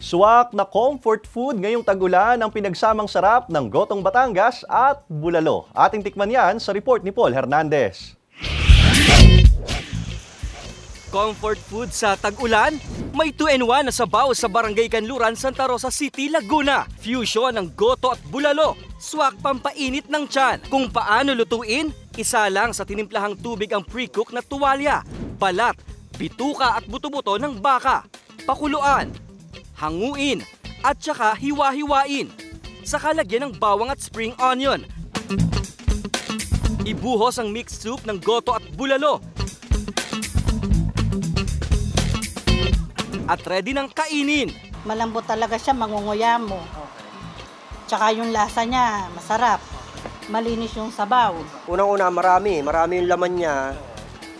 Suwak na comfort food ngayong tag-ulan ang pinagsamang sarap ng gotong Batangas at bulalo. Ating tikman yan sa report ni Paul Hernandez. Comfort food sa tag-ulan? May 2-in-1 na sabaw sa Barangay Kanluran, Santa Rosa City, Laguna. Fusion ng goto at bulalo. Swak pampainit ng tiyan. Kung paano lutuin? Isa lang sa tinimplahang tubig ang pre-cook na tuwalya, balat, bituka at buto-buto ng baka. Pakuluan, hanguin, at saka hiwa-hiwain. Saka lagyan ng bawang at spring onion. Ibuhos ang mixed soup ng goto at bulalo. At ready ng kainin. Malambot talaga siya, mangunguya mo. Tsaka yung lasa niya, masarap. Malinis yung sabaw. Unang-una, marami yung laman niya.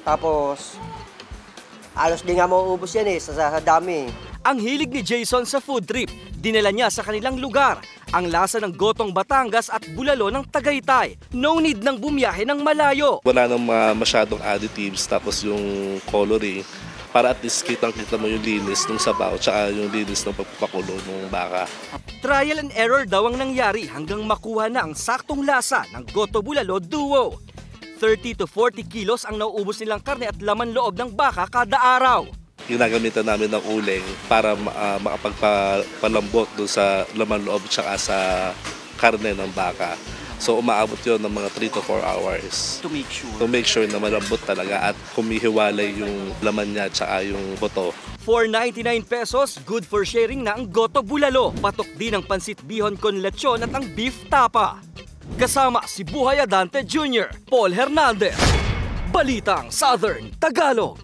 Tapos, alos di nga mauubos yan sa dami. Ang hilig ni Jason sa food trip, dinala niya sa kanilang lugar. Ang lasa ng gotong Batangas at bulalo ng Tagaytay. No need ng bumiyahe ng malayo. Wala nang masyadong additives, tapos yung coloring. Para at least kitang-kita mo yung linis ng sabaw tsaka yung linis ng pagpapakulo ng baka. Trial and error daw ang nangyari hanggang makuha na ang saktong lasa ng Goto Bulalo Duo. 30 to 40 kilos ang nauubos nilang karne at laman loob ng baka kada araw. Ginagamitan namin ng uling para makapagpalambot doon sa laman loob tsaka sa karne ng baka. So umaabot yun ng mga 3 to 4 hours. To make sure? To make sure na malambot talaga at humihiwalay yung laman niya tsaka yung buto. 4.99 pesos, good for sharing na ang Goto Bulalo. Patok din ang pansit bihon con lechon at ang beef tapa. Kasama si Buhay Adante Jr., Paul Hernandez. Balitang Southern Tagalog.